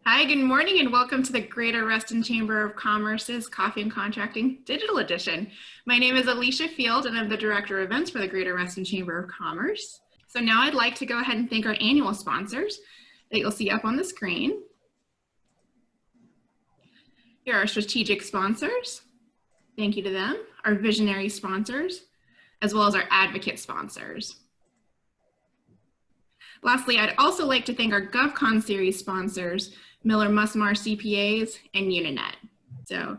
Hi, good morning, and welcome to the Greater Reston Chamber of Commerce's Coffee and Contracting Digital Edition. My name is Alicia Field, and I'm the Director of Events for the Greater Reston Chamber of Commerce. So now I'd like to go ahead and thank our annual sponsors that you'll see up on the screen. Here are our strategic sponsors. Thank you to them. Our visionary sponsors, as well as our advocate sponsors. Lastly, I'd also like to thank our GovCon series sponsors, Miller Musmar CPAs and Uninet. So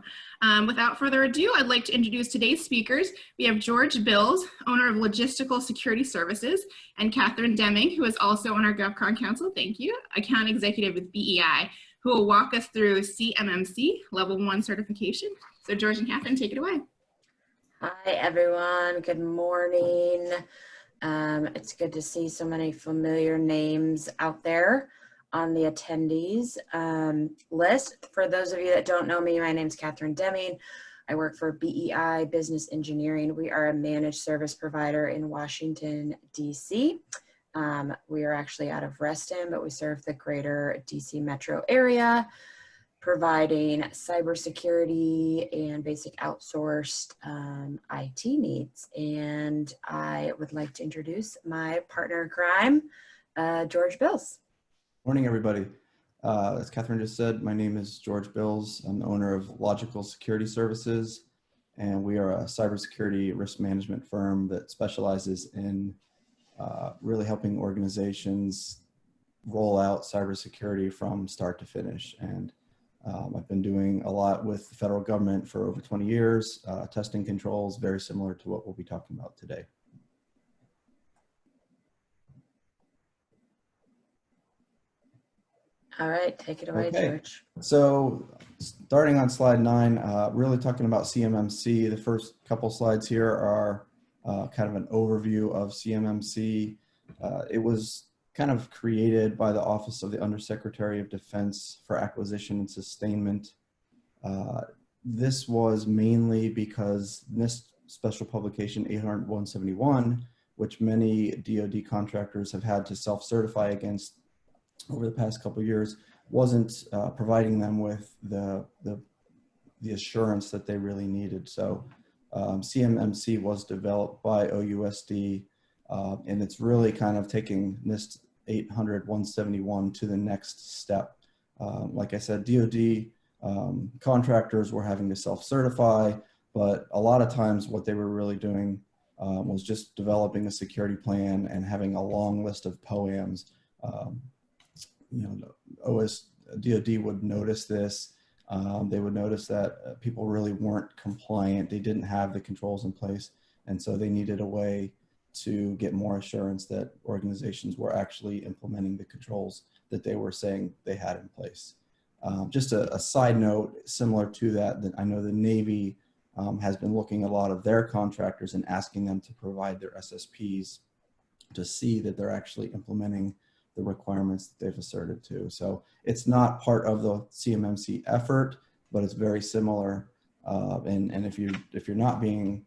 without further ado, I'd like to introduce today's speakers. We have George Bills, owner of Logistical Security Services, and Katherine Deming, who is also on our GovCon Council, thank you, account executive with BEI, who will walk us through CMMC Level 1 certification. So George and Katherine, take it away. Hi, everyone. Good morning. It's good to see so many familiar names out there on the attendees list. For those of you that don't know me, my name is Katherine Deming. I work for BEI Business Engineering. We are a managed service provider in Washington, D.C. We are actually out of Reston, but we serve the greater D.C. metro area, providing cybersecurity and basic outsourced IT needs. And I would like to introduce my partner in crime, George Bills. Morning, everybody. As Katherine just said, my name is George Bills. I'm the owner of Logical Security Services, and we are a cybersecurity risk management firm that specializes in really helping organizations roll out cybersecurity from start to finish. And I've been doing a lot with the federal government for over 20 years, testing controls, very similar to what we'll be talking about today. All right, take it away, Okay. George. So starting on slide 9, really talking about CMMC. The first couple slides here are kind of an overview of CMMC. It was kind of created by the Office of the Undersecretary of Defense for Acquisition and Sustainment. This was mainly because NIST Special Publication 800-171, which many DoD contractors have had to self-certify against over the past couple of years, wasn't providing them with the assurance that they really needed. So CMMC was developed by OUSD, and it's really kind of taking NIST 800-171 to the next step. Like I said, DoD contractors were having to self-certify, but a lot of times what they were really doing was just developing a security plan and having a long list of POAMs. DoD would notice this. They would notice that people really weren't compliant. They didn't have the controls in place. And so they needed a way to get more assurance that organizations were actually implementing the controls that they were saying they had in place. Just a side note, similar to that, that I know the Navy has been looking at a lot of their contractors and asking them to provide their SSPs to see that they're actually implementing the requirements that they've asserted to. So it's not part of the CMMC effort, but it's very similar. And if you're not being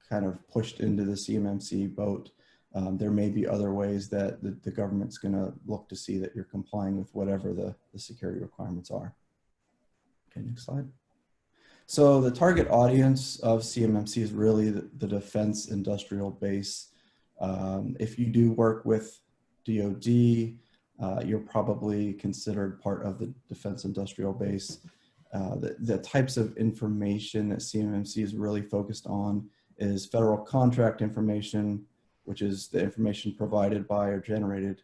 kind of pushed into the CMMC boat, there may be other ways that the government's going to look to see that you're complying with whatever the security requirements are. Okay, next slide. So the target audience of CMMC is really the defense industrial base. If you do work with DoD, you're probably considered part of the defense industrial base. The types of information that CMMC is really focused on is federal contract information, which is the information provided by or generated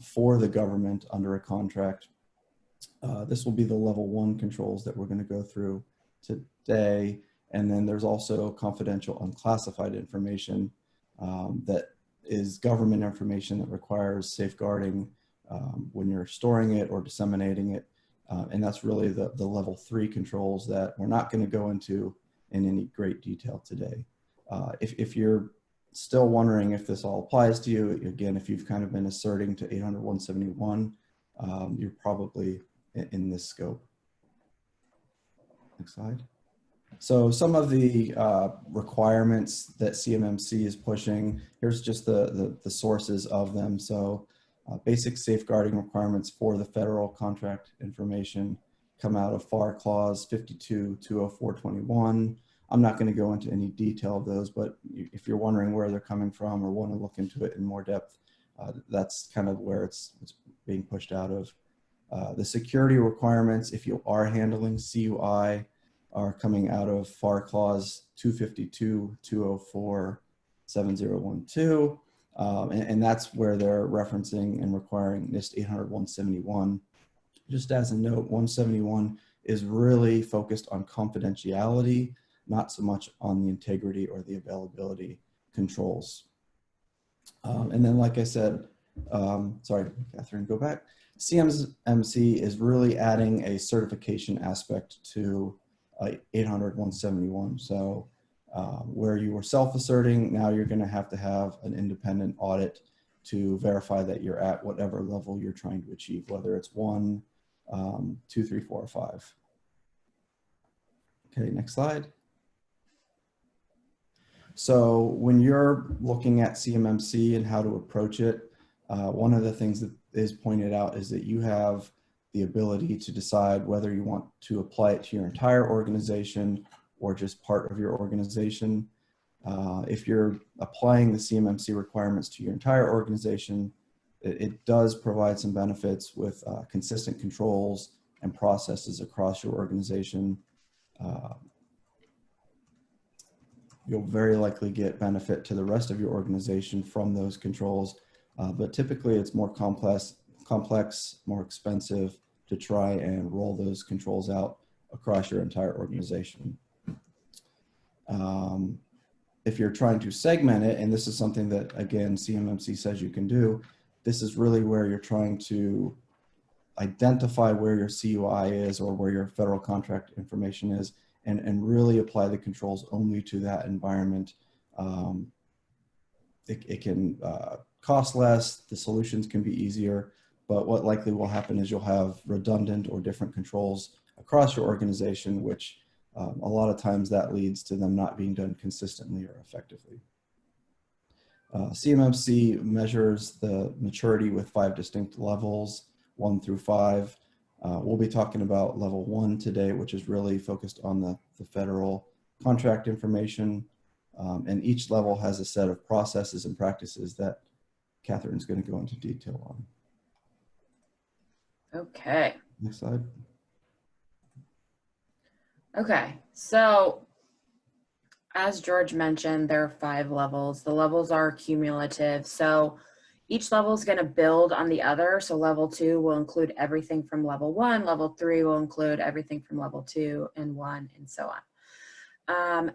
for the government under a contract. This will be the level 1 controls that we're going to go through today. And then there's also confidential unclassified information that is government information that requires safeguarding when you're storing it or disseminating it. And that's really the level 3 controls that we're not going to go into in any great detail today. If you're still wondering if this all applies to you, again, if you've kind of been asserting to 800-171, you're probably in this scope. Next slide. So some of the requirements that CMMC is pushing, here's just the sources of them. So Basic safeguarding requirements for the federal contract information come out of FAR Clause 52-20421. I'm not going to go into any detail of those, but if you're wondering where they're coming from or want to look into it in more depth, that's kind of where it's being pushed out of. The security requirements, if you are handling CUI, are coming out of FAR Clause 252-204-7012. And that's where they're referencing and requiring NIST 800-171. Just as a note, 171 is really focused on confidentiality, not so much on the integrity or the availability controls. And then, like I said, sorry, Katherine, go back. CMMC is really adding a certification aspect to 800-171. So where you were self-asserting, now you're going to have an independent audit to verify that you're at whatever level you're trying to achieve, whether it's 1, 2, 3, 4, or 5. Okay, next slide. So when you're looking at CMMC and how to approach it, one of the things that is pointed out is that you have the ability to decide whether you want to apply it to your entire organization or just part of your organization. If you're applying the CMMC requirements to your entire organization, it does provide some benefits with consistent controls and processes across your organization. You'll very likely get benefit to the rest of your organization from those controls, but typically it's more complex, more expensive to try and roll those controls out across your entire organization. If you're trying to segment it, and this is something that, again, CMMC says you can do, this is really where you're trying to identify where your CUI is or where your federal contract information is, and really apply the controls only to that environment. It can cost less, the solutions can be easier, but what likely will happen is you'll have redundant or different controls across your organization, which a lot of times that leads to them not being done consistently or effectively. CMMC measures the maturity with 5 distinct levels, 1 through 5. We'll be talking about level 1 today, which is really focused on the federal contract information. And each level has a set of processes and practices that Katherine's going to go into detail on. Okay. Next slide. Okay, so as George mentioned, there are 5 levels. The levels are cumulative. So each level is going to build on the other. So level 2 will include everything from level 1. Level 3 will include everything from level 2 and 1 and so on.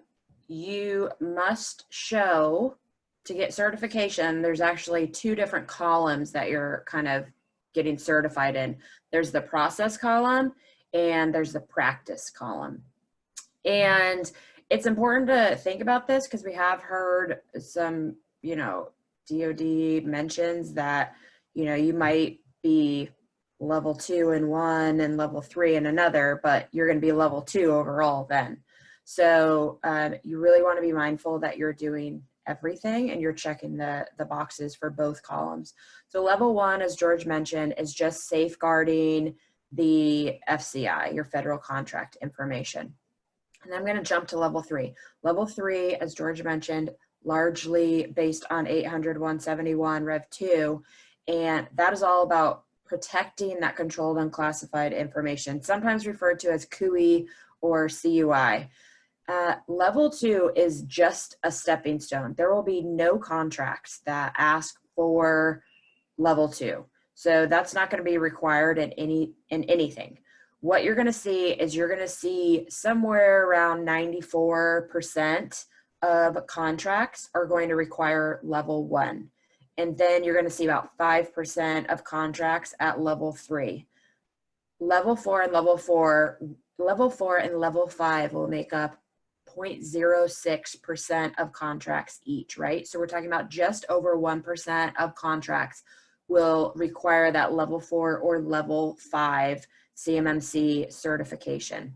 You must show, to get certification, there's actually 2 different columns that you're kind of getting certified in. There's the process column and there's the practice column. And it's important to think about this because we have heard some, DOD mentions that, you might be level 2 in one and level 3 in another, but you're going to be level 2 overall then. So you really want to be mindful that you're doing everything and you're checking the boxes for both columns. So level 1, as George mentioned, is just safeguarding the FCI, your federal contract information. And I'm going to jump to level 3. Level 3, as George mentioned, largely based on 800-171 Rev 2, and that is all about protecting that controlled unclassified information, sometimes referred to as CUI or CUI. Level 2 is just a stepping stone. There will be no contracts that ask for level 2. So that's not going to be required in anything. What you're going to see is you're going to see somewhere around 94% of contracts are going to require level 1. And then you're going to see about 5% of contracts at level 3. Level 4 and level 5 will make up 0.06% of contracts each, right? So we're talking about just over 1% of contracts will require that level 4 or level 5 CMMC certification.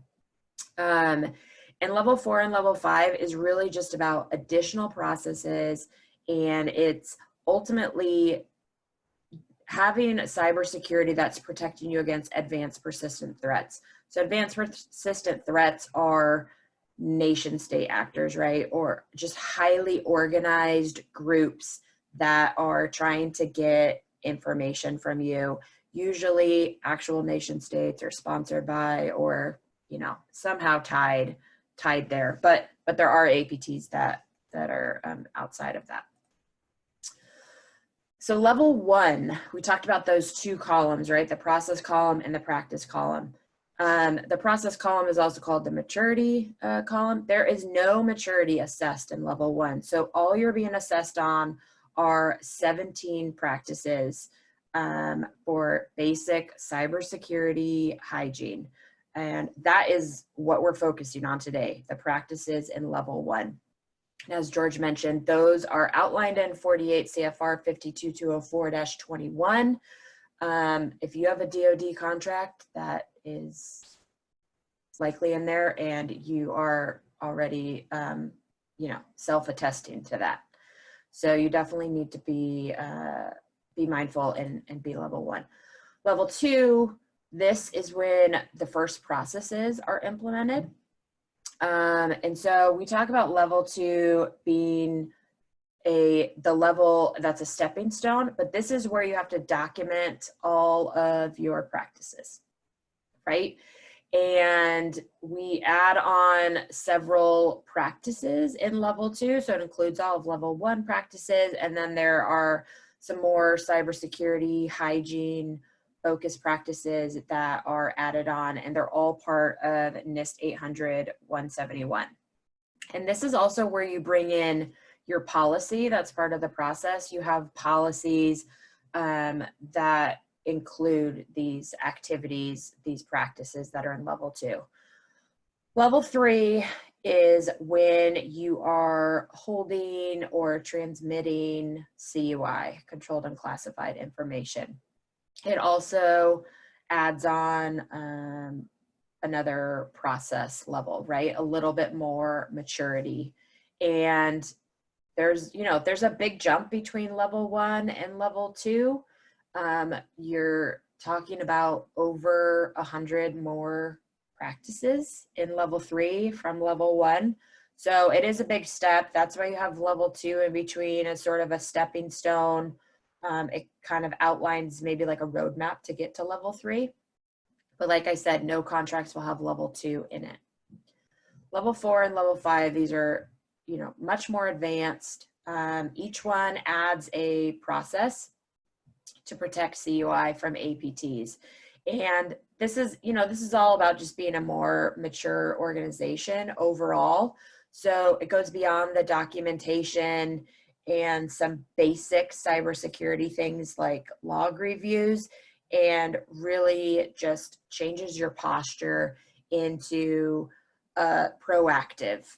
And level 4 and level 5 is really just about additional processes, and it's ultimately having cybersecurity that's protecting you against advanced persistent threats. So advanced persistent threats are nation state actors, right? Or just highly organized groups that are trying to get information from you, usually actual nation states or sponsored by, or, you know, somehow tied there. But there are APTs that are outside of that. So level 1, we talked about those 2 columns, right? The process column and the practice column. The process column is also called the maturity column. There is no maturity assessed in level 1. So all you're being assessed on are 17 practices for basic cybersecurity hygiene. And that is what we're focusing on today, the practices in level 1. As George mentioned, those are outlined in 48 CFR 52204-21. If you have a DoD contract, that is likely in there, and you are already, you know, self-attesting to that. So you definitely need to be mindful and be level 1. Level 2, this is when the first processes are implemented. And so we talk about level 2 being the level that's a stepping stone, but this is where you have to document all of your practices, right? And we add on several practices in level 2. So it includes all of level 1 practices. And then there are some more cybersecurity, hygiene, focus practices that are added on, and they're all part of NIST 800-171. And this is also where you bring in your policy. That's part of the process. You have policies that include these activities, these practices that are in level 2. Level 3 is when you are holding or transmitting CUI, controlled and classified information. It also adds on another process level, right? A little bit more maturity. And there's a big jump between level 1 and level 2. You're talking about over 100 more practices in level 3 from level 1. So it is a big step. That's why you have level 2 in between as sort of a stepping stone. It kind of outlines maybe like a roadmap to get to level 3. But like I said, no contracts will have level 2 in it. Level 4 and level 5, these are, you know, much more advanced. Each one adds a process to protect CUI from APTs. And this is, you know, this is all about just being a more mature organization overall. So it goes beyond the documentation and some basic cybersecurity things like log reviews, and really just changes your posture into proactive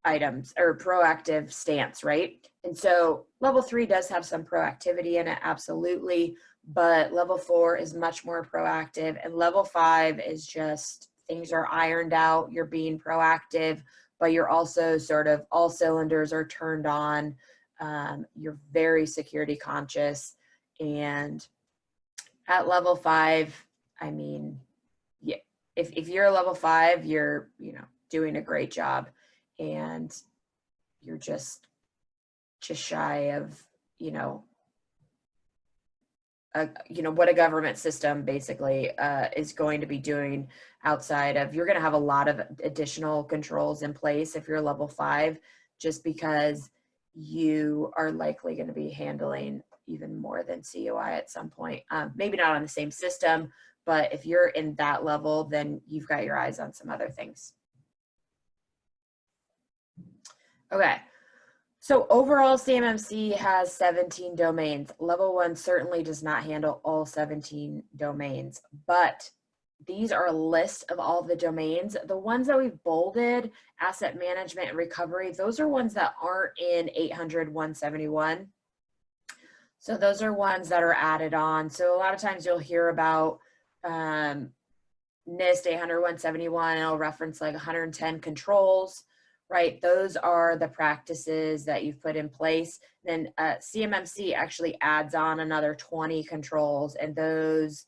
items or proactive stance, right? And so level 3 does have some proactivity in it, absolutely, but level 4 is much more proactive, and level 5 is just things are ironed out, you're being proactive, but you're also sort of all cylinders are turned on. You're very security conscious, and at level 5, I mean, yeah, if you're a level 5, you're, you know, doing a great job, and you're just shy of, you know, what a government system basically is going to be doing outside of, you're going to have a lot of additional controls in place if you're level 5, just because you are likely going to be handling even more than CUI at some point. Maybe not on the same system, but if you're in that level, then you've got your eyes on some other things. Okay, so overall CMMC has 17 domains. Level 1 certainly does not handle all 17 domains, but these are a list of all the domains. The ones that we've bolded, asset management and recovery, those are ones that aren't in 800-171. So those are ones that are added on. So a lot of times you'll hear about NIST 800-171, and it'll reference like 110 controls, right? Those are the practices that you've put in place. Then CMMC actually adds on another 20 controls, and those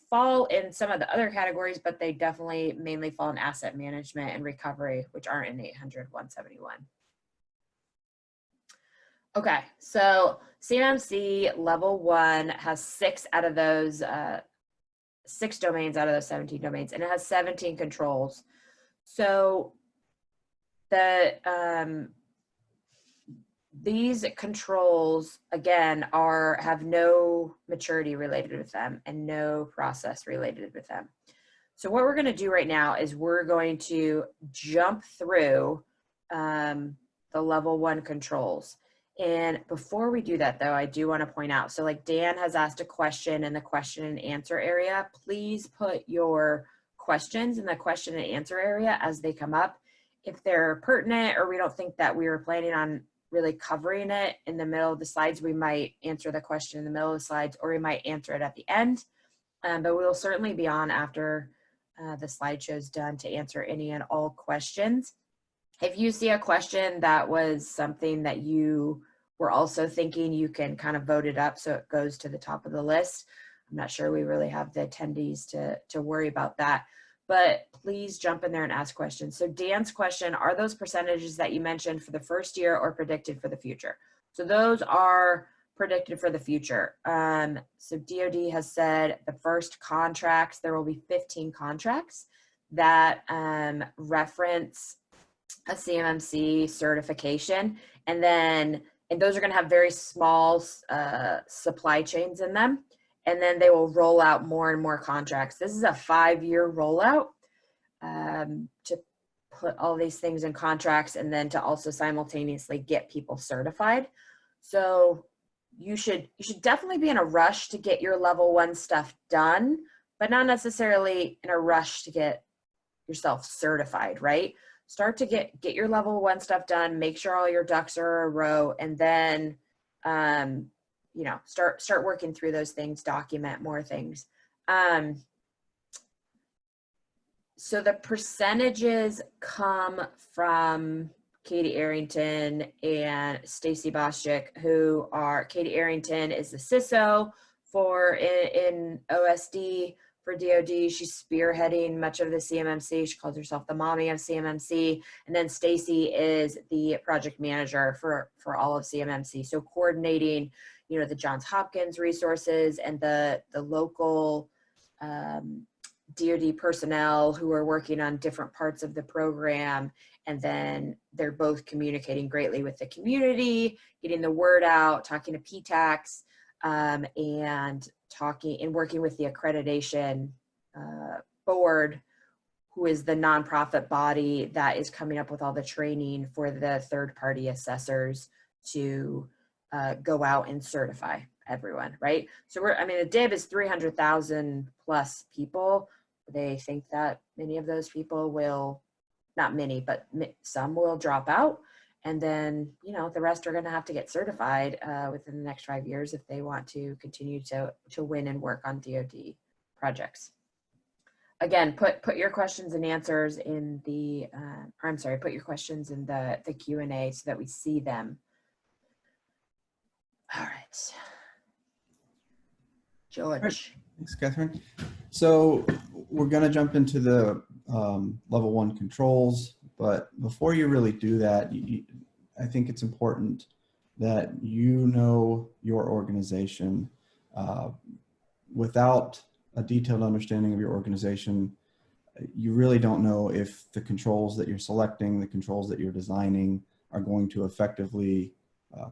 fall in some of the other categories, but they definitely mainly fall in asset management and recovery, which aren't in 800-171. Okay, so CMMC Level 1 has 6 out of those, 6 domains out of those 17 domains, and it has 17 controls. So these controls, again, have no maturity related with them and no process related with them. So what we're going to do right now is we're going to jump through the Level 1 controls. And before we do that, though, I do want to point out, so like Dan has asked a question in the question and answer area. Please put your questions in the question and answer area as they come up. If they're pertinent or we don't think that we were planning on really covering it in the middle of the slides, we might answer the question in the middle of the slides, or we might answer it at the end. But we'll certainly be on after the slideshow's done to answer any and all questions. If you see a question that was something that you were also thinking, you can kind of vote it up so it goes to the top of the list. I'm not sure we really have the attendees to worry about that, but please jump in there and ask questions. So Dan's question, are those percentages that you mentioned for the first year or predicted for the future? So those are predicted for the future. So DoD has said the first contracts, there will be 15 contracts that reference a CMMC certification, and those are going to have very small supply chains in them, and then they will roll out more and more contracts. This is a 5-year rollout to put all these things in contracts, and then to also simultaneously get people certified. So you should definitely be in a rush to get your Level 1 stuff done, but not necessarily in a rush to get yourself certified, right? Start to get your Level 1 stuff done, make sure all your ducks are a row, and then, you know, start working through those things, document more things. So the percentages come from Katie Arrington and Stacy Boschik, who are, Katie Arrington is the CISO in OSD. For DoD, she's spearheading much of the CMMC. She calls herself the mommy of CMMC. And then Stacy is the project manager for all of CMMC. So coordinating, you know, the Johns Hopkins resources and the local DoD personnel who are working on different parts of the program. And then they're both communicating greatly with the community, getting the word out, talking to PTACs, and working with the accreditation board, who is the nonprofit body that is coming up with all the training for the third-party assessors to go out and certify everyone, right? So the DIB is 300,000 plus people. They think that many of those people will, not many, but some will drop out. And then, you know, the rest are going to have to get certified within the next 5 years if they want to continue to win and work on DoD projects. Again, put your questions and answers in the, put your questions in the Q&A so that we see them. All right. George. Right. Thanks, Catherine. So we're going to jump into the Level 1 controls, but before you really do that, I think it's important that you know your organization. Without a detailed understanding of your organization, you really don't know if the controls that you're selecting, the controls that you're designing are going to effectively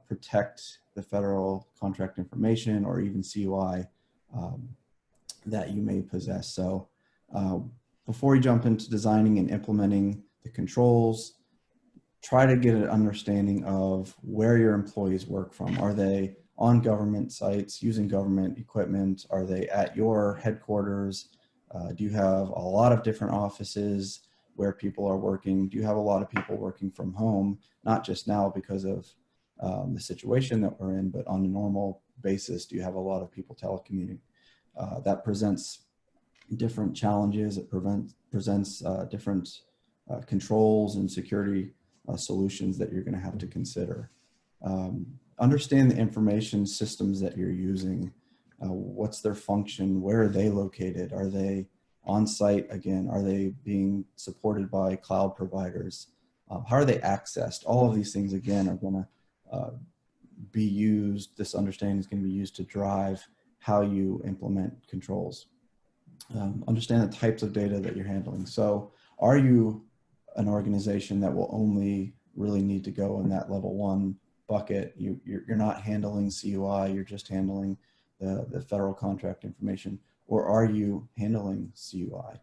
protect the federal contract information or even CUI that you may possess. So before you jump into designing and implementing the controls, try to get an understanding of where your employees work from. Are they on government sites using government equipment? Are they at your headquarters? Do you have a lot of different offices where people are working? Do you have a lot of people working from home? Not just now because of the situation that we're in, but on a normal basis, do you have a lot of people telecommuting? That presents different challenges. It presents different controls and security solutions that you're going to have to consider. Understand the information systems that you're using. What's their function? Where are they located? Are they on site again? Are they being supported by cloud providers? How are they accessed? All of these things again are going to be used. This understanding is going to be used to drive how you implement controls. Understand the types of data that you're handling. So are you an organization that will only really need to go in that level 1 bucket? You're not handling CUI, you're just handling the federal contract information, or are you handling CUI?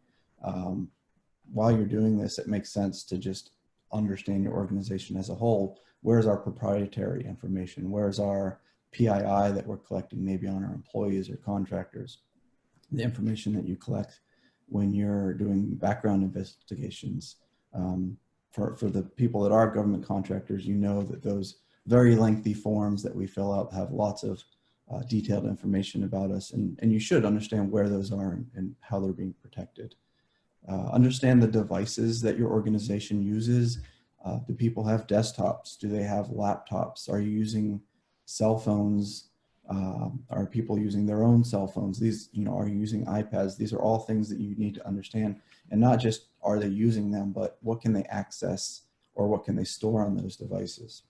While you're doing this, it makes sense to just understand your organization as a whole. Where's our proprietary information? Where's our PII that we're collecting maybe on our employees or contractors? The information that you collect when you're doing background investigations. For the people that are government contractors, you know that those very lengthy forms that we fill out have lots of detailed information about us, and you should understand where those are and how they're being protected. Understand the devices that your organization uses. Do people have desktops? Do they have laptops? Are you using cell phones? Are people using their own cell phones? These, are you using iPads? These are all things that you need to understand, and not just are they using them, but what can they access or what can they store on those devices?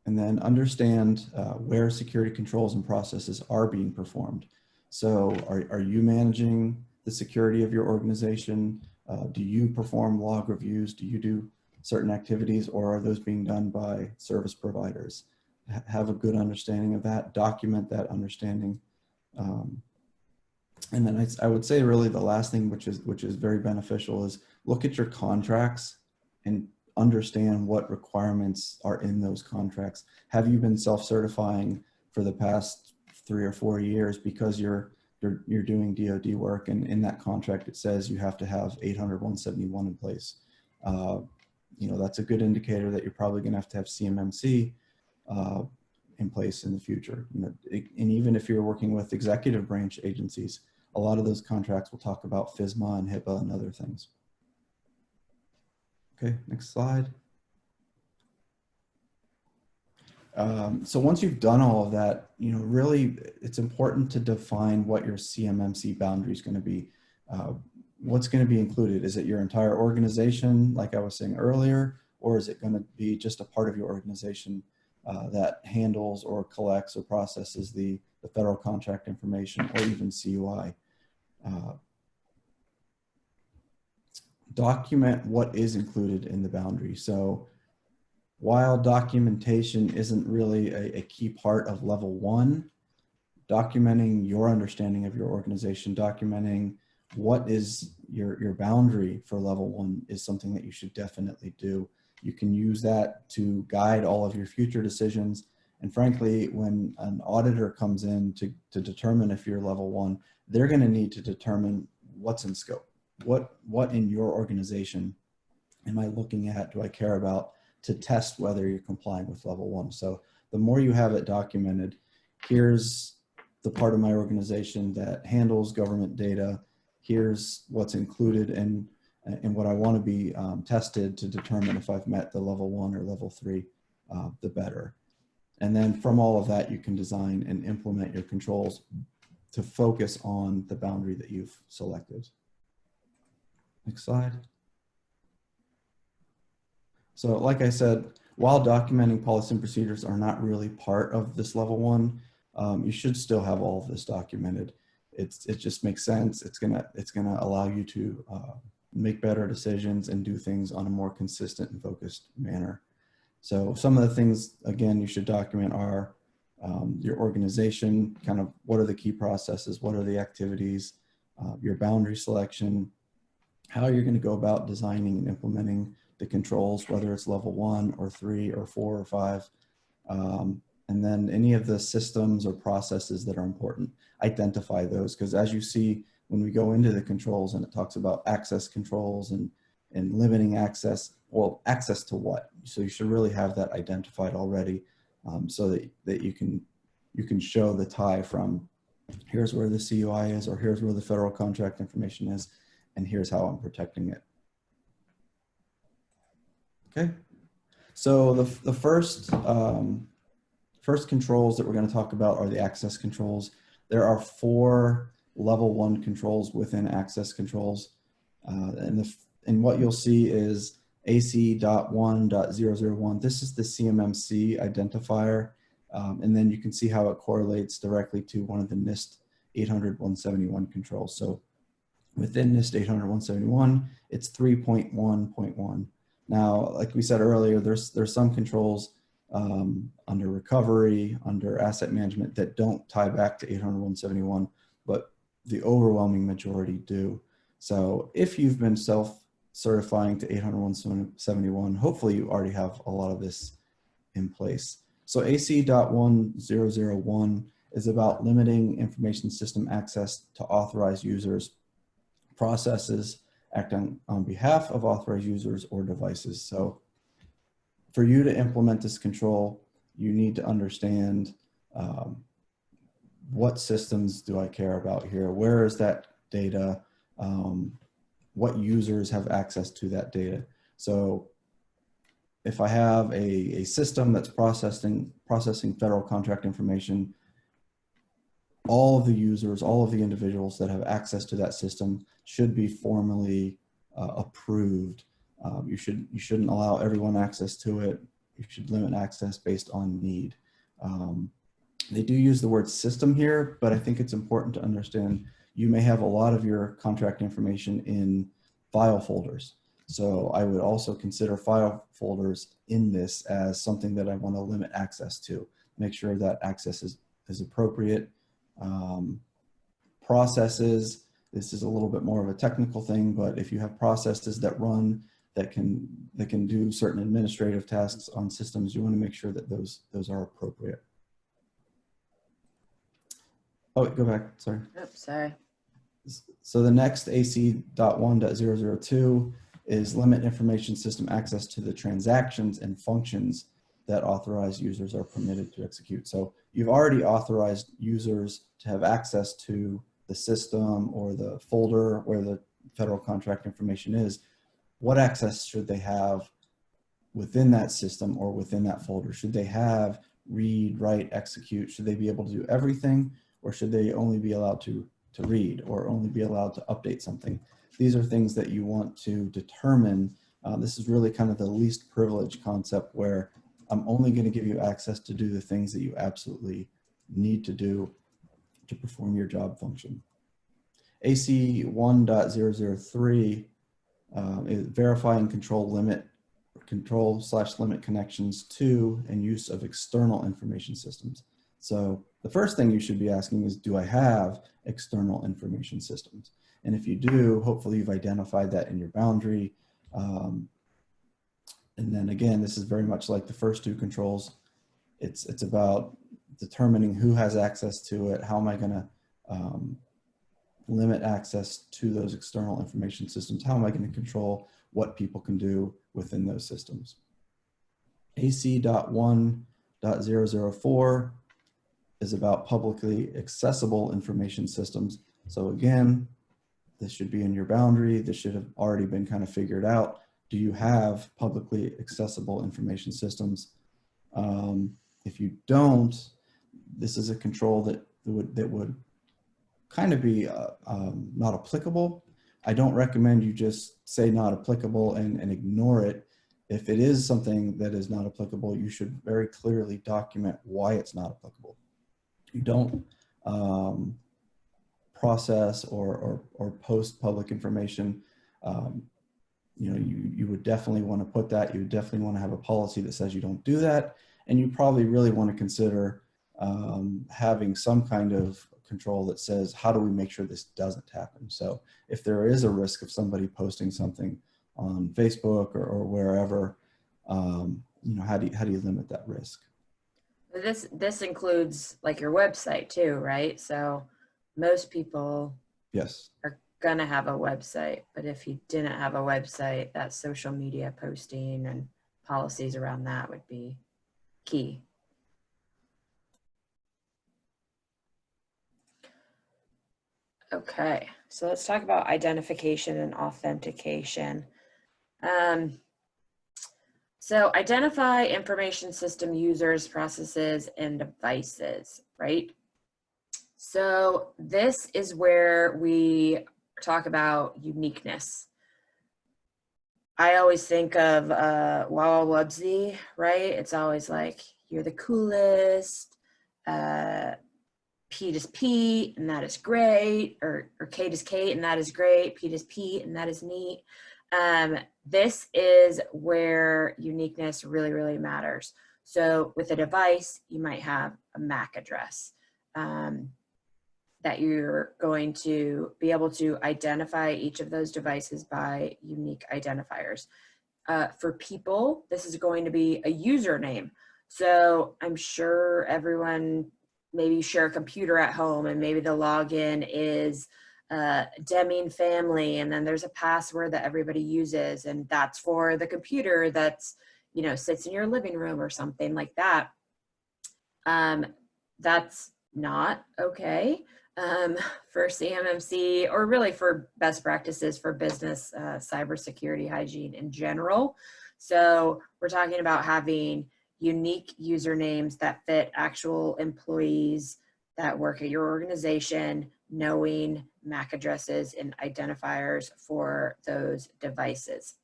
And then understand where security controls and processes are being performed. So are you managing the security of your organization? Do you perform log reviews? Do you do certain activities, or are those being done by service providers? Have a good understanding of that, document that understanding. And then I would say really the last thing, which is very beneficial, is look at your contracts and understand what requirements are in those contracts. Have you been self-certifying for the past 3 or 4 years because you're doing DoD work, and in that contract it says you have to have 800-171 in place? That's a good indicator that you're probably going to have CMMC in place in the future. And even if you're working with executive branch agencies, a lot of those contracts will talk about FISMA and HIPAA and other things. Okay, next slide. So once you've done all of that, really it's important to define what your CMMC boundary is going to be. What's going to be included? Is it your entire organization, like I was saying earlier, or is it going to be just a part of your organization that handles or collects or processes the federal contract information, or even CUI? Document what is included in the boundary. So while documentation isn't really a key part of level 1, documenting your understanding of your organization, documenting what is your boundary for level 1 is something that you should definitely do. You can use that to guide all of your future decisions. And frankly, when an auditor comes in to determine if you're level 1, they're going to need to determine what's in scope. What in your organization am I looking at, do I care about, to test whether you're complying with level 1. So the more you have it documented, here's the part of my organization that handles government data, here's what's included and what I want to be tested to determine if I've met the level 1 or level 3, the better. And then from all of that, you can design and implement your controls to focus on the boundary that you've selected. Next slide. So like I said, while documenting policy and procedures are not really part of this level 1, you should still have all of this documented. It just makes sense. It's gonna allow you to make better decisions and do things on a more consistent and focused manner. So some of the things, again, you should document are your organization, kind of what are the key processes, what are the activities, your boundary selection, how you're going to go about designing and implementing the controls, whether it's level 1 or 3 or 4 or 5, and then any of the systems or processes that are important. Identify those, because as you see when we go into the controls and it talks about access controls and limiting access, well, access to what? So you should really have that identified already, so that you can show the tie from here's where the CUI is, or here's where the federal contract information is, and here's how I'm protecting it. Okay, so the first controls that we're going to talk about are the access controls. There are 4 level 1 controls within access controls. And what you'll see is AC.1.001. This is the CMMC identifier. And then you can see how it correlates directly to one of the NIST 800-171 controls. So within NIST 800-171, it's 3.1.1. Now, like we said earlier, there's some controls under recovery, under asset management that don't tie back to 800-171, but the overwhelming majority do. So if you've been self-certifying to 800-171, hopefully you already have a lot of this in place. So AC.1001 is about limiting information system access to authorized users, processes, acting on behalf of authorized users or devices. So for you to implement this control, you need to understand what systems do I care about here? Where is that data? What users have access to that data? So if I have a system that's processing federal contract information, all of the users, all of the individuals that have access to that system should be formally approved. You shouldn't allow everyone access to it. You should limit access based on need. They do use the word system here, but I think it's important to understand you may have a lot of your contract information in file folders. So I would also consider file folders in this as something that I want to limit access to. Make sure that access is appropriate. Processes, this is a little bit more of a technical thing, but if you have processes that run that can do certain administrative tasks on systems, you want to make sure that those are appropriate. Oh, go back, sorry. Oops, sorry. So the next AC.1.002 is limit information system access to the transactions and functions that authorized users are permitted to execute. So you've already authorized users to have access to the system or the folder where the federal contract information is. What access should they have within that system or within that folder? Should they have read, write, execute? Should they be able to do everything, or should they only be allowed to read or only be allowed to update something? These are things that you want to determine. This is really kind of the least privilege concept, where I'm only going to give you access to do the things that you absolutely need to do to perform your job function. AC 1.003 is verify and control limit connections to and use of external information systems. So the first thing you should be asking is, do I have external information systems? And if you do, hopefully you've identified that in your boundary. And then again, this is very much like the first 2 controls. It's about determining who has access to it. How am I going to limit access to those external information systems? How am I going to control what people can do within those systems? AC.1.004 is about publicly accessible information systems. So again, this should be in your boundary. This should have already been kind of figured out. Do you have publicly accessible information systems? If you don't, this is a control that would kind of be not applicable. I don't recommend you just say not applicable and ignore it. If it is something that is not applicable, you should very clearly document why it's not applicable. You don't process or post public information. You know, you would definitely want to put that. You would definitely want to have a policy that says you don't do that. And you probably really want to consider having some kind of control that says, how do we make sure this doesn't happen? So if there is a risk of somebody posting something on Facebook or wherever, you know, how do you limit that risk? This includes like your website too, right? So most people Yes. are gonna have a website, but if you didn't have a website, that social media posting and policies around that would be key. Okay, so let's talk about identification and authentication. So identify information system users, processes, and devices, right? So this is where we talk about uniqueness. I always think of Wawa Wubsy, right? It's always like, you're the coolest, Pete is Pete, and that is great, or Kate is Kate, and that is great, Pete is Pete, and that is neat. This is where uniqueness really, really matters. So with a device, you might have a MAC address that you're going to be able to identify each of those devices by unique identifiers. For people, this is going to be a username. So I'm sure everyone, maybe you share a computer at home and maybe the login is Deming family, and then there's a password that everybody uses, and that's for the computer that's, you know, sits in your living room or something like that. That's not okay for CMMC, or really for best practices for business cybersecurity hygiene in general. So we're talking about having unique usernames that fit actual employees that work at your organization, knowing MAC addresses and identifiers for those devices.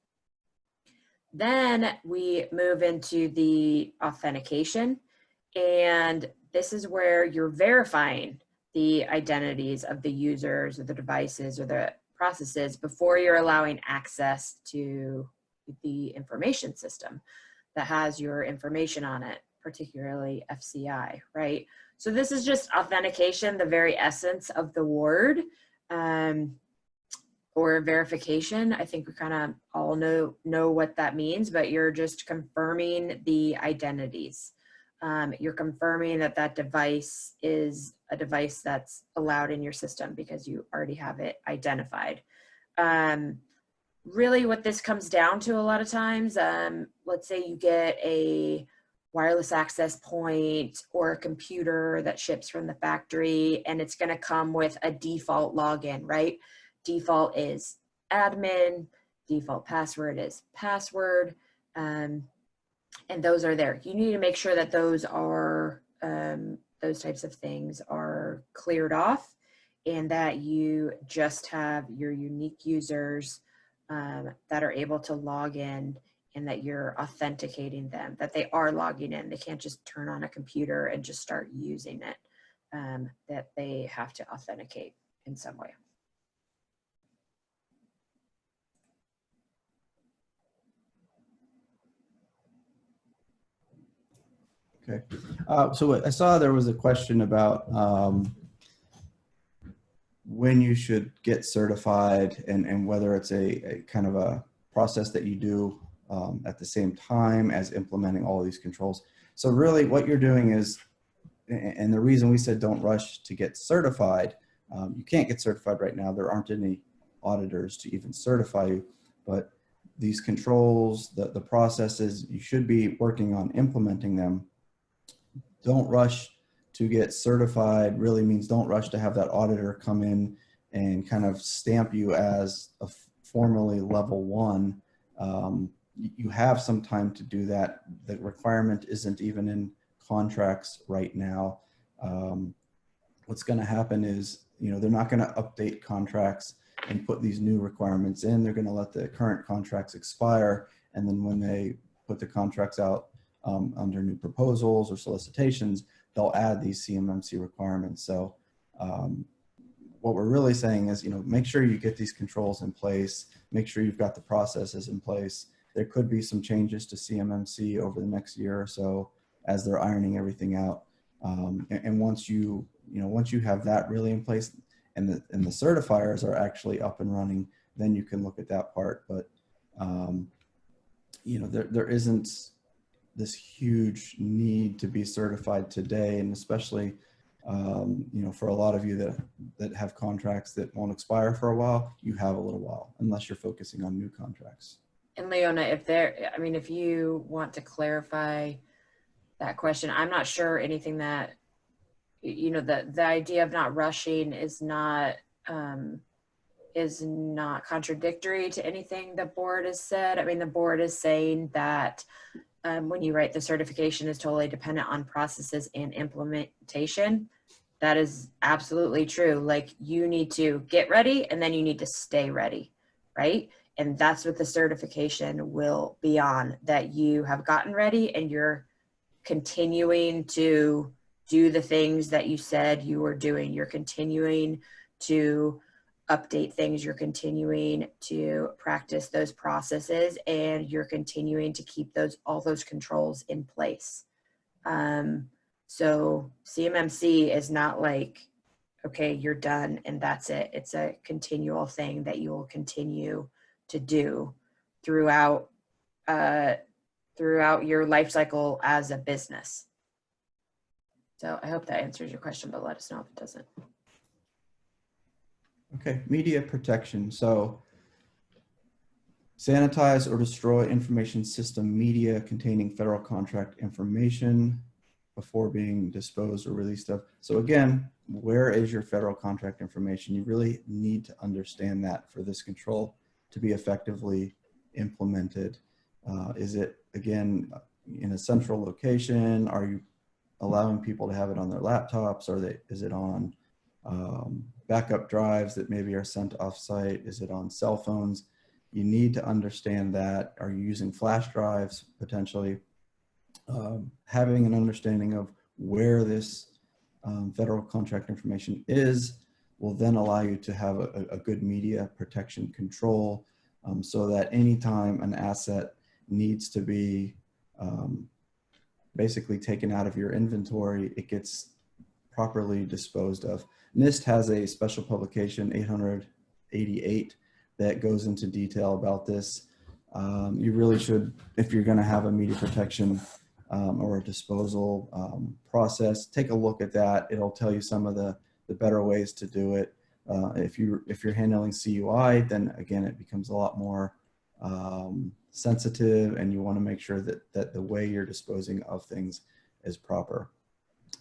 Then we move into the authentication, and this is where you're verifying the identities of the users or the devices or the processes before you're allowing access to the information system that has your information on it, particularly FCI, right? So this is just authentication, the very essence of the word, or verification. I think we kind of all know what that means, but you're just confirming the identities. You're confirming that that device is a device that's allowed in your system because you already have it identified. Really what this comes down to a lot of times, let's say you get a wireless access point or a computer that ships from the factory, and it's going to come with a default login, right? Default is admin, default password is password, and those are there. You need to make sure that those are, those types of things are cleared off, and that you just have your unique users that are able to log in, and that you're authenticating them, that they are logging in. They can't just turn on a computer and just start using it, that they have to authenticate in some way. Okay. So I saw there was a question about when you should get certified, and whether it's a kind of a process that you do at the same time as implementing all of these controls. So really what you're doing is, and the reason we said don't rush to get certified, you can't get certified right now. There aren't any auditors to even certify you, but these controls, the processes, you should be working on implementing them. Don't rush to get certified really means don't rush to have that auditor come in and kind of stamp you as a formally level 1. You have some time to do that. The requirement isn't even in contracts right now. What's going to happen is, you know, they're not going to update contracts and put these new requirements in. They're going to let the current contracts expire, and then when they put the contracts out under new proposals or solicitations, they'll add these CMMC requirements. So what we're really saying is, you know, make sure you get these controls in place, make sure you've got the processes in place. There could be some changes to CMMC over the next year or so as they're ironing everything out. And once you have that really in place, and the certifiers are actually up and running, then you can look at that part. But you know, there isn't this huge need to be certified today, and especially you know, for a lot of you that have contracts that won't expire for a while, you have a little while, unless you're focusing on new contracts. And Leona, if you want to clarify that question, I'm not sure anything that, you know, the idea of not rushing is not is not contradictory to anything the board has said. I mean, the board is saying that when you write the certification is totally dependent on processes and implementation. That is absolutely true. Like, you need to get ready and then you need to stay ready, right? And that's what the certification will be on, that you have gotten ready and you're continuing to do the things that you said you were doing. You're continuing to update things. You're continuing to practice those processes, and you're continuing to keep all those controls in place. So CMMC is not like, okay, you're done and that's it. It's a continual thing that you will continue to do throughout your life cycle as a business. So I hope that answers your question, but let us know if it doesn't. Okay, media protection. So sanitize or destroy information system media containing federal contract information before being disposed or released of. So again, where is your federal contract information? You really need to understand that for this control to be effectively implemented. Is it, again, in a central location? Are you allowing people to have it on their laptops? Is it on backup drives that maybe are sent off-site? Is it on cell phones? You need to understand that. Are you using flash drives potentially? Having an understanding of where this federal contract information is will then allow you to have a good media protection control, so that anytime an asset needs to be basically taken out of your inventory, it gets properly disposed of. NIST has a special publication, 888, that goes into detail about this. You really should, if you're going to have a media protection or a disposal process, take a look at that. It'll tell you some of the better ways to do it. If you're handling CUI, then again, it becomes a lot more sensitive, and you want to make sure that the way you're disposing of things is proper.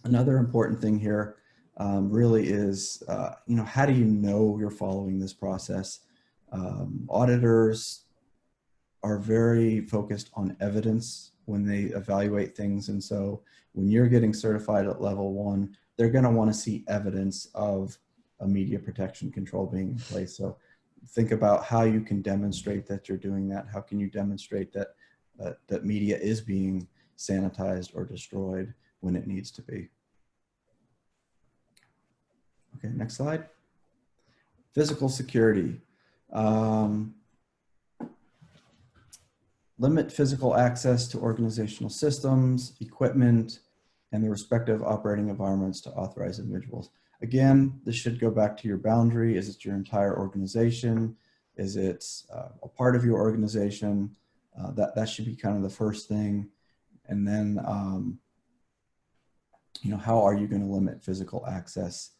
Another important thing here really is, how do you know you're following this process? Auditors are very focused on evidence when they evaluate things. And so when you're getting certified at level 1, they're going to want to see evidence of a media protection control being in place. So think about how you can demonstrate that you're doing that. How can you demonstrate that that media is being sanitized or destroyed when it needs to be? Okay, next slide. Physical security. Limit physical access to organizational systems, equipment, and the respective operating environments to authorized individuals. Again, this should go back to your boundary. Is it your entire organization? Is it a part of your organization? That should be kind of the first thing. And then, how are you going to limit physical access?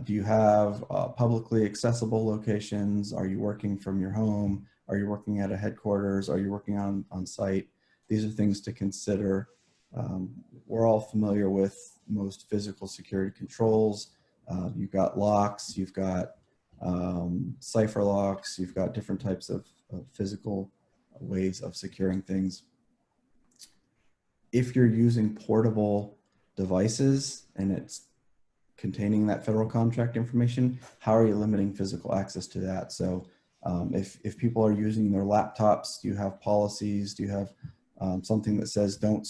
Do you have publicly accessible locations? Are you working from your home? Are you working at a headquarters? Are you working on site? These are things to consider. We're all familiar with most physical security controls. You've got locks, you've got cipher locks, you've got different types of physical ways of securing things. If you're using portable devices and it's containing that federal contract information, how are you limiting physical access to that? So if people are using their laptops, do you have policies? Do you have something that says don't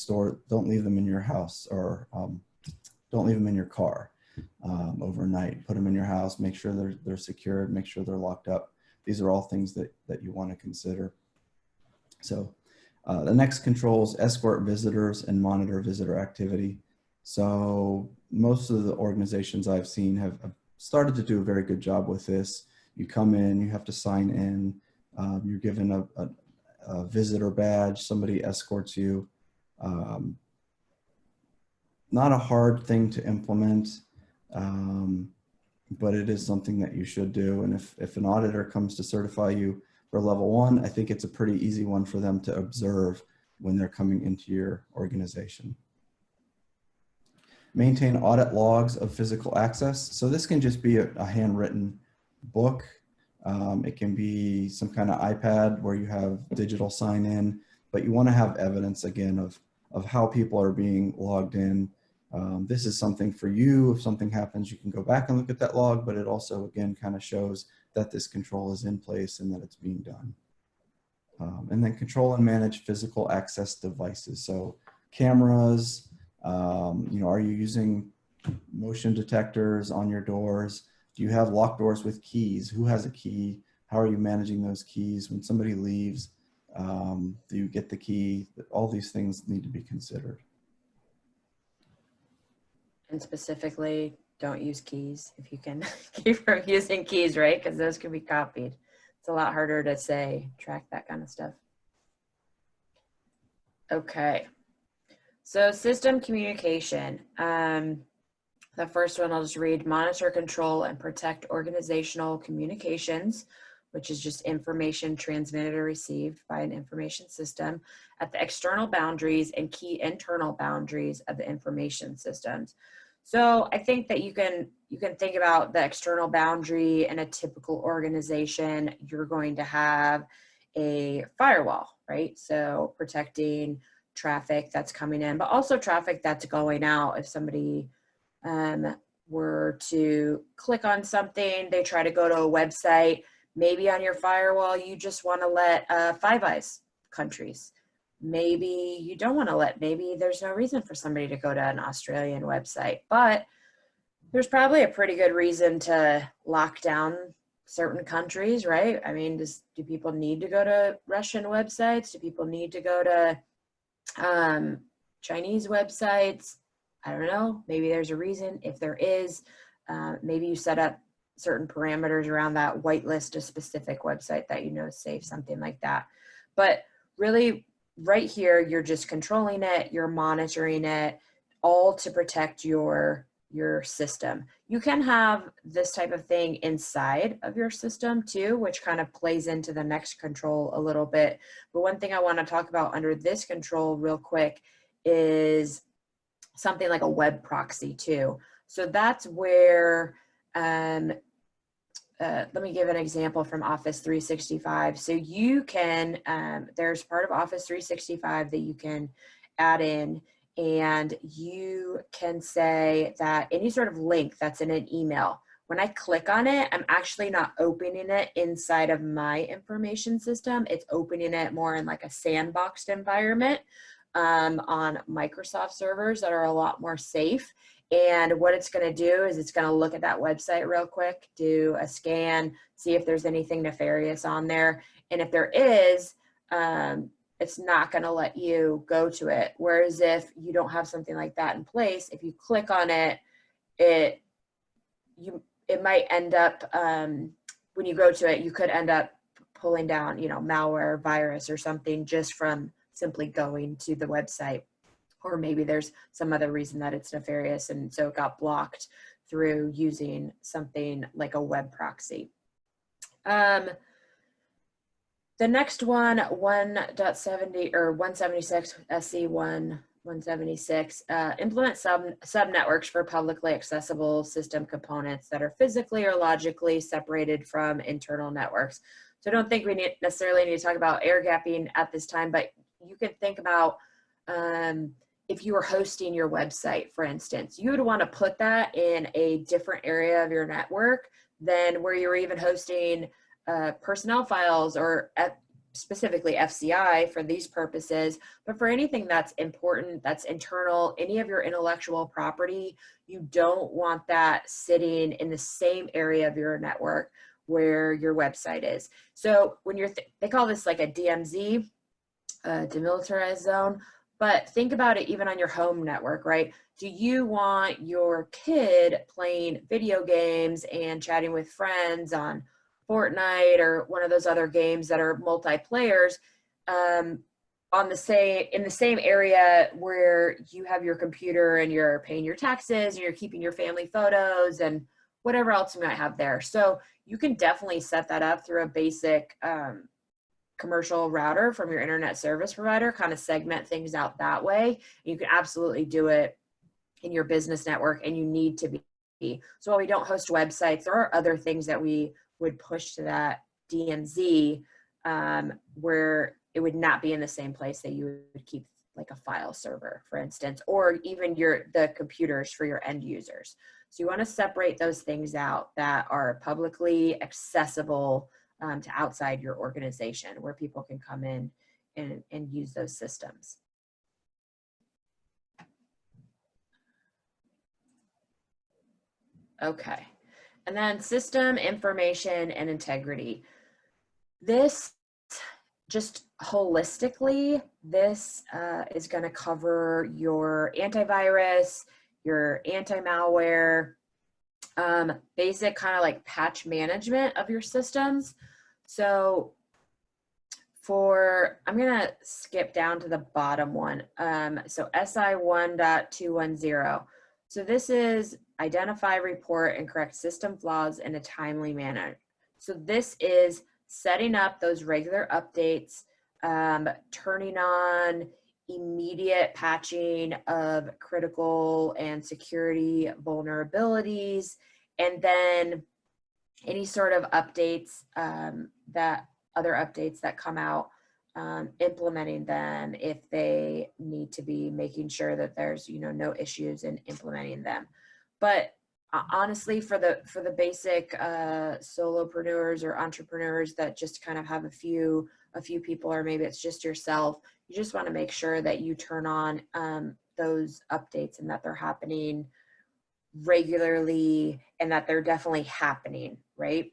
leave them in your house, or don't leave them in your car overnight? Put them in your house, make sure they're secured, make sure they're locked up. These are all things that you want to consider. So the next controls escort visitors and monitor visitor activity. So most of the organizations I've seen have started to do a very good job with this. You come in, you have to sign in, you're given a visitor badge, somebody escorts you. Not a hard thing to implement, but it is something that you should do. And if an auditor comes to certify you for level 1, I think it's a pretty easy one for them to observe when they're coming into your organization. Maintain audit logs of physical access. So this can just be a handwritten book. It can be some kind of iPad where you have digital sign in, but you want to have evidence again of how people are being logged in. This is something for you. If something happens, you can go back and look at that log, but it also again kind of shows that this control is in place and that it's being done. And then control and manage physical access devices. So cameras, you know, are you using motion detectors on your doors? Do you have locked doors with keys? Who has a key? How are you managing those keys? When somebody leaves, do you get the key? All these things need to be considered. And specifically, don't use keys if you can keep from using keys, right? Because those can be copied. It's a lot harder to say, track that kind of stuff. Okay. So system communication. The first one I'll just read: monitor, control, and protect organizational communications, which is just information transmitted or received by an information system at the external boundaries and key internal boundaries of the information systems. So I think that you can think about the external boundary in a typical organization. You're going to have a firewall, right? So protecting traffic that's coming in, but also traffic that's going out. If somebody were to click on something, they try to go to a website, maybe on your firewall, you just want to let Five Eyes countries. Maybe you don't want to let, maybe there's no reason for somebody to go to an Australian website, but there's probably a pretty good reason to lock down certain countries, right? I mean, do people need to go to Russian websites? Do people need to go to Chinese websites? I don't know. Maybe there's a reason. If there is, maybe you set up certain parameters around that, whitelist a specific website that you know is safe, something like that. But really, right here, you're just controlling it, you're monitoring it, all to protect your system. You can have this type of thing inside of your system too, which kind of plays into the next control a little bit. But one thing I want to talk about under this control real quick is something like a web proxy too. So that's where, let me give an example from Office 365. So you can, there's part of Office 365 that you can add in, and you can say that any sort of link that's in an email, when I click on it, I'm actually not opening it inside of my information system. It's opening it more in like a sandboxed environment on Microsoft servers that are a lot more safe. And what it's going to do is it's going to look at that website real quick, do a scan, see if there's anything nefarious on there. And if there is, it's not going to let you go to it. Whereas if you don't have something like that in place, if you click on it, it might end up, when you go to it, you could end up pulling down, you know, malware, virus, or something just from simply going to the website. Or maybe there's some other reason that it's nefarious, and so it got blocked through using something like a web proxy. The next one, 1.70 or 176 SC1 176, implement subnetworks for publicly accessible system components that are physically or logically separated from internal networks. So I don't think we necessarily need to talk about air gapping at this time, but you can think about if you were hosting your website, for instance, you would want to put that in a different area of your network than where you're even hosting personnel files, or specifically FCI for these purposes. But for anything that's important, that's internal, any of your intellectual property, you don't want that sitting in the same area of your network where your website is. So when you're, they call this like a DMZ, demilitarized zone. But think about it even on your home network, right? Do you want your kid playing video games and chatting with friends on Fortnite or one of those other games that are multiplayers in the same area where you have your computer and you're paying your taxes and you're keeping your family photos and whatever else you might have there? So you can definitely set that up through a basic commercial router from your internet service provider, kind of segment things out that way. You can absolutely do it in your business network, and you need to be. So while we don't host websites, there are other things that we would push to that DMZ, where it would not be in the same place that you would keep like a file server, for instance, or even the computers for your end users. So you want to separate those things out that are publicly accessible to outside your organization, where people can come in and use those systems. Okay, and then system information and integrity. This, just holistically, this is going to cover your antivirus, your anti-malware, basic kind of like patch management of your systems. So I'm going to skip down to the bottom one. So SI 1.210. So this is identify, report, and correct system flaws in a timely manner. So this is setting up those regular updates, turning on immediate patching of critical and security vulnerabilities, and then any sort of updates, other updates that come out, implementing them if they need to be, making sure that there's, you know, no issues in implementing them. But honestly, for the basic solopreneurs or entrepreneurs that just kind of have a few people, or maybe it's just yourself, you just want to make sure that you turn on those updates and that they're happening regularly and that they're definitely happening, right?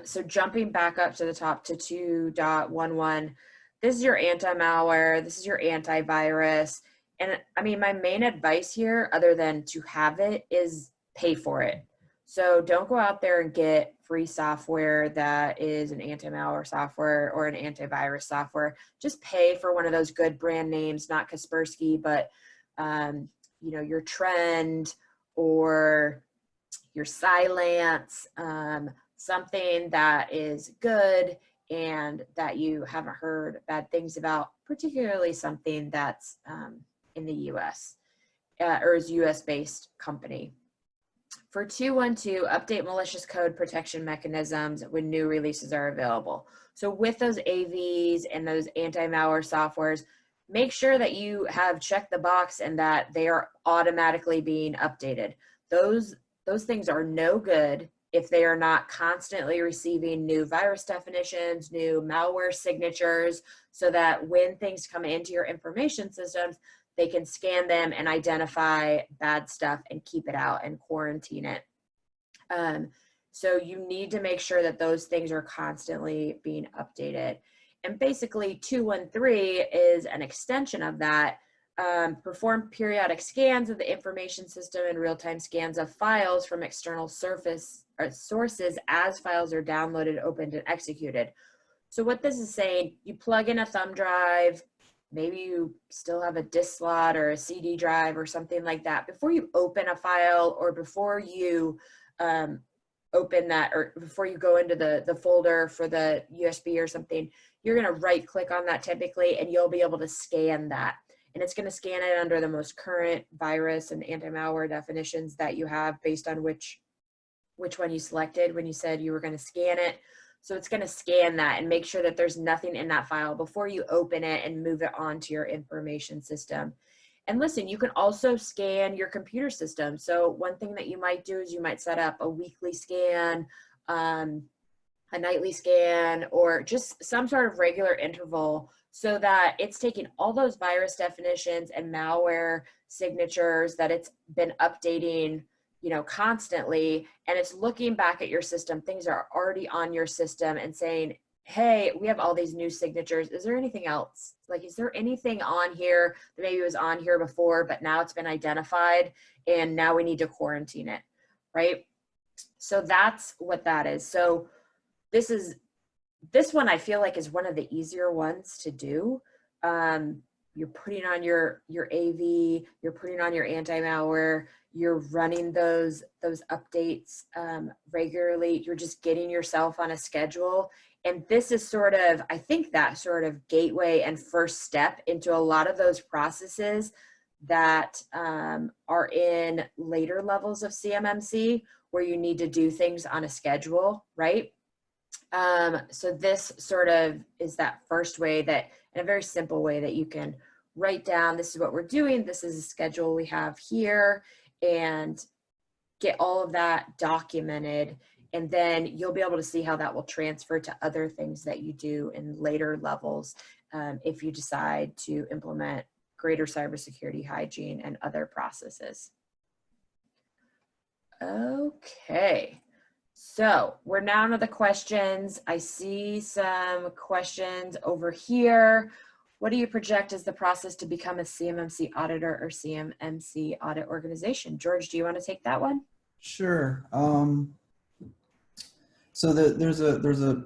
So jumping back up to the top to 2.11, this is your anti-malware, this is your antivirus. And I mean, my main advice here, other than to have it, is pay for it. So don't go out there and get free software that is an anti-malware software or an antivirus software. Just pay for one of those good brand names, not Kaspersky, but you know, your Trend or your Cylance, something that is good and that you haven't heard bad things about, particularly something that's in the US or is US based company. For 2.12, update malicious code protection mechanisms when new releases are available. So with those AVs and those anti-malware softwares, make sure that you have checked the box and that they are automatically being updated. Those things are no good if they are not constantly receiving new virus definitions, new malware signatures, so that when things come into your information systems, they can scan them and identify bad stuff and keep it out and quarantine it. So you need to make sure that those things are constantly being updated. And basically 2.13 is an extension of that. Perform periodic scans of the information system and real-time scans of files from external sources as files are downloaded, opened, and executed. So what this is saying, you plug in a thumb drive, maybe you still have a disk slot or a CD drive or something like that. Before you open a file or before you open that, or before you go into the folder for the USB or something, you're gonna right click on that typically and you'll be able to scan that. And it's gonna scan it under the most current virus and anti-malware definitions that you have based on which one you selected when you said you were gonna scan it. So it's gonna scan that and make sure that there's nothing in that file before you open it and move it onto your information system. And listen, you can also scan your computer system. So one thing that you might do is you might set up a weekly scan, a nightly scan, or just some sort of regular interval so that it's taking all those virus definitions and malware signatures that it's been updating, you know, constantly, and it's looking back at your system. Things are already on your system and saying, hey, we have all these new signatures. Is there anything else? Like, is there anything on here that maybe was on here before, but now it's been identified and now we need to quarantine it, right? So that's what that is. So this one I feel like is one of the easier ones to do. You're putting on your AV, you're putting on your anti-malware, you're running those updates regularly, you're just getting yourself on a schedule. And this is sort of, I think, that sort of gateway and first step into a lot of those processes that are in later levels of CMMC, where you need to do things on a schedule, right? So this sort of is that first way that, in a very simple way, that you can write down, this is what we're doing, this is a schedule we have here, and get all of that documented. And then you'll be able to see how that will transfer to other things that you do in later levels if you decide to implement greater cybersecurity hygiene and other processes. Okay, so we're now to the questions. I see some questions over here. What do you project as the process to become a CMMC auditor or CMMC audit organization? George, do you want to take that one? Sure. So there's a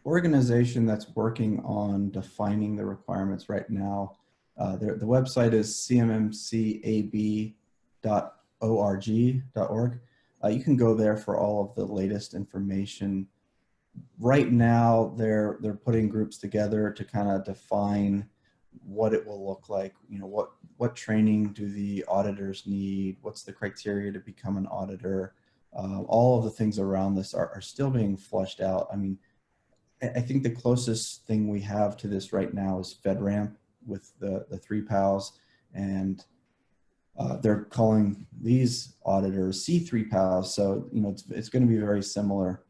organization that's working on defining the requirements right now. The website is cmmcab.org. You can go there for all of the latest information. Right now, they're putting groups together to kind of define what it will look like. You know, what training do the auditors need? What's the criteria to become an auditor? All of the things around this are still being fleshed out. I mean, I think the closest thing we have to this right now is FedRAMP with the 3 PALs, and they're calling these auditors C3 PALs. So, you know, it's going to be very similar.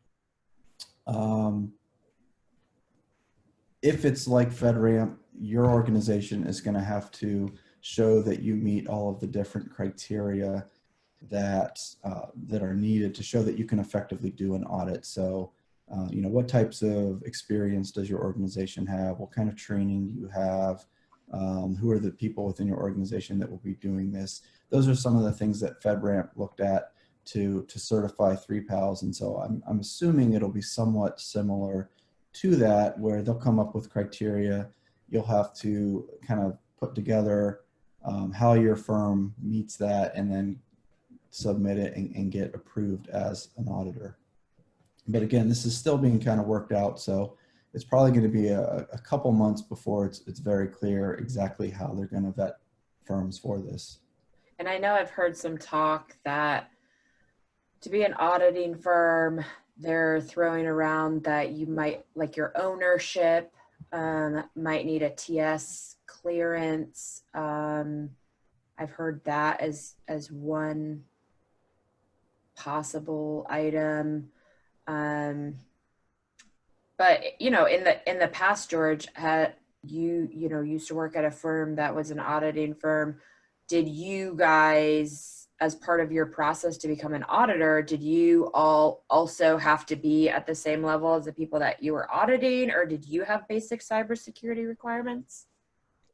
If it's like FedRAMP, your organization is going to have to show that you meet all of the different criteria that are needed to show that you can effectively do an audit. So, you know, what types of experience does your organization have? What kind of training do you have? Who are the people within your organization that will be doing this? Those are some of the things that FedRAMP looked at to certify 3 PALs. And so I'm assuming it'll be somewhat similar to that, where they'll come up with criteria. You'll have to kind of put together how your firm meets that, and then submit it and get approved as an auditor. But again, this is still being kind of worked out, so it's probably going to be a couple months before it's very clear exactly how they're going to vet firms for this. And I know I've heard some talk that to be an auditing firm, they're throwing around that you might, like your ownership might need a TS clearance. I've heard that as one possible item. But you know, in the past, George, you used to work at a firm that was an auditing firm. Did you guys, as part of your process to become an auditor, did you all also have to be at the same level as the people that you were auditing, or did you have basic cybersecurity requirements?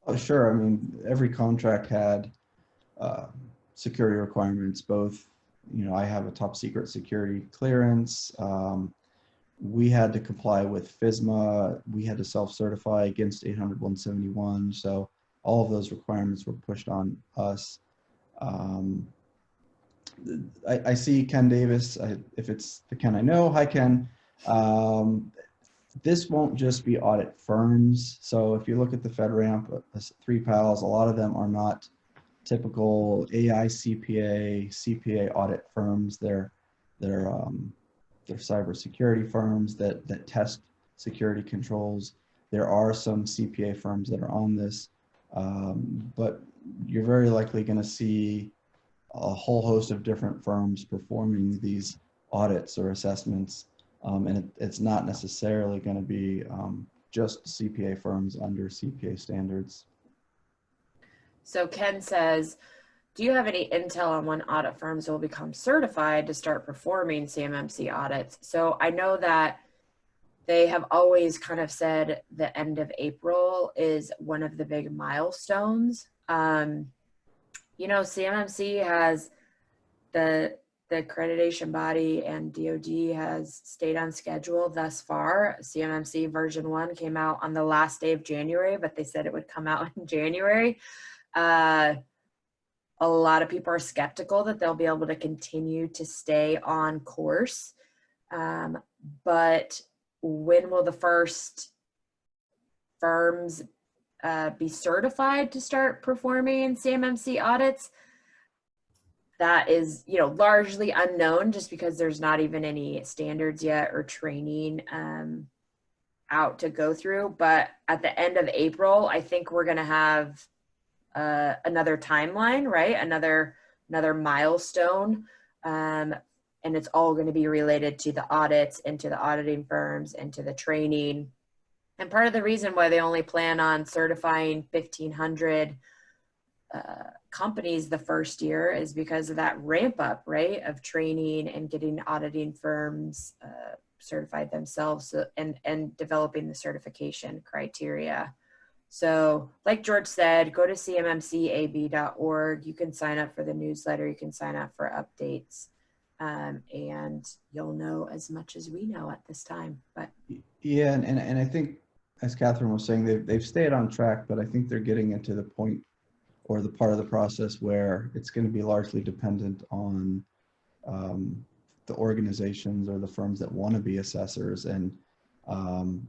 Oh, sure. I mean, every contract had security requirements. Both, you know, I have a top secret security clearance. We had to comply with FISMA. We had to self-certify against 800-171. So all of those requirements were pushed on us. I see Ken Davis. If it's the Ken I know, hi Ken. This won't just be audit firms. So if you look at the FedRAMP 3 PALs, a lot of them are not typical AI CPA audit firms. They're cybersecurity firms that test security controls. There are some CPA firms that are on this, but you're very likely going to see a whole host of different firms performing these audits or assessments, and it's not necessarily going to be just CPA firms under CPA standards. So Ken says, do you have any intel on when audit firms will become certified to start performing CMMC audits? So I know that they have always kind of said the end of April is one of the big milestones. You know, CMMC has the accreditation body, and DoD has stayed on schedule thus far. CMMC version 1 came out on the last day of January, but they said it would come out in January. A lot of people are skeptical that they'll be able to continue to stay on course. But when will the first firms be certified to start performing CMMC audits? that is, you know, largely unknown just because there's not even any standards yet or training out to go through. But at the end of April, I think we're going to have another timeline, right? Another milestone. And it's all going to be related to the audits and to the auditing firms and to the training. And part of the reason why they only plan on certifying 1,500 companies the first year is because of that ramp up, right, of training and getting auditing firms certified themselves, and developing the certification criteria. So like George said, go to cmmcab.org. You can sign up for the newsletter. You can sign up for updates, and you'll know as much as we know at this time. But yeah, and I think, as Katherine was saying, they've stayed on track, but I think they're getting into the point or the part of the process where it's going to be largely dependent on the organizations or the firms that want to be assessors, and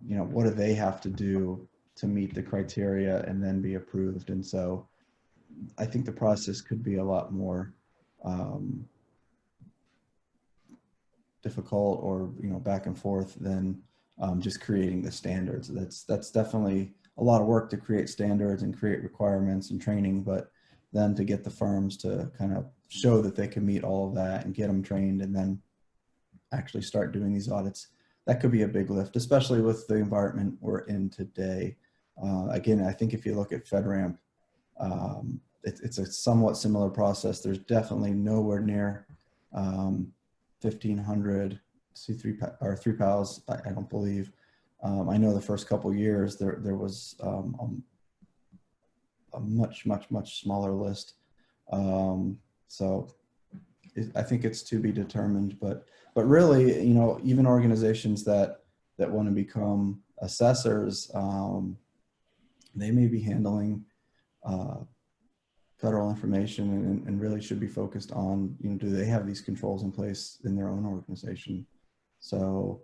you know, what do they have to do to meet the criteria and then be approved. And so I think the process could be a lot more difficult, or, you know, back and forth than just creating the standards. That's definitely a lot of work to create standards and create requirements and training, but then to get the firms to kind of show that they can meet all of that and get them trained and then actually start doing these audits, that could be a big lift, especially with the environment we're in today. Again, I think if you look at FedRAMP, it's a somewhat similar process. There's definitely nowhere near 1,500 C3 or 3 PALs, I don't believe. I know the first couple of years there was a much smaller list. So I think it's to be determined, but really, you know, even organizations that want to become assessors, they may be handling federal information and really should be focused on, you know, do they have these controls in place in their own organization? So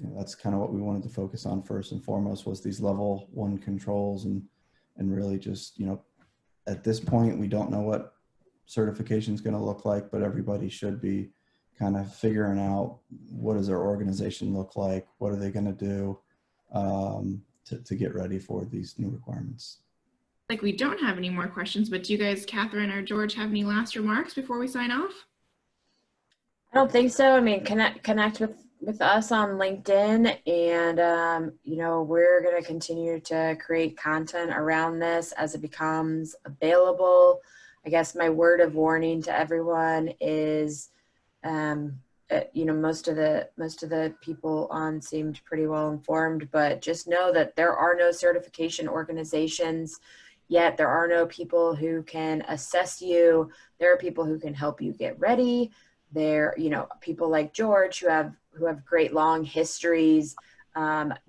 you know, that's kind of what we wanted to focus on first and foremost, was these level 1 controls, and really just, you know, at this point, we don't know what certification is going to look like, but everybody should be kind of figuring out, what does their organization look like? What are they going to do to get ready for these new requirements? Like, we don't have any more questions, but do you guys, Katherine or George, have any last remarks before we sign off? I don't think so. I mean, connect with us on LinkedIn, and you know, we're going to continue to create content around this as it becomes available. I guess my word of warning to everyone is, you know, most of the people on seemed pretty well informed, but just know that there are no certification organizations yet. There are no people who can assess you. There are people who can help you get ready. There, you know, people like George who have great long histories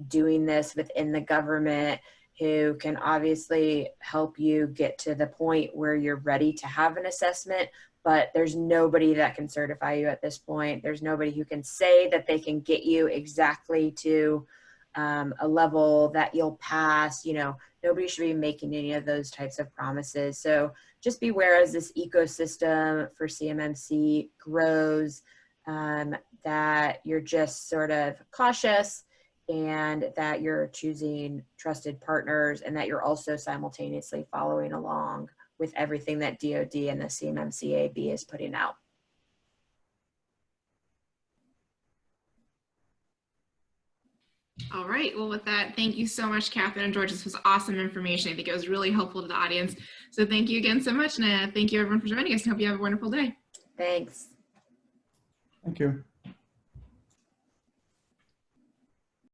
doing this within the government, who can obviously help you get to the point where you're ready to have an assessment. But there's nobody that can certify you at this point. There's nobody who can say that they can get you exactly to a level that you'll pass. You know, nobody should be making any of those types of promises. So just beware as this ecosystem for CMMC grows, that you're just sort of cautious, and that you're choosing trusted partners, and that you're also simultaneously following along with everything that DoD and the CMMC AB is putting out. All right. Well, with that, thank you so much, Katherine and George. This was awesome information. I think it was really helpful to the audience. So thank you again so much. And thank you everyone for joining us. I hope you have a wonderful day. Thanks. Thank you.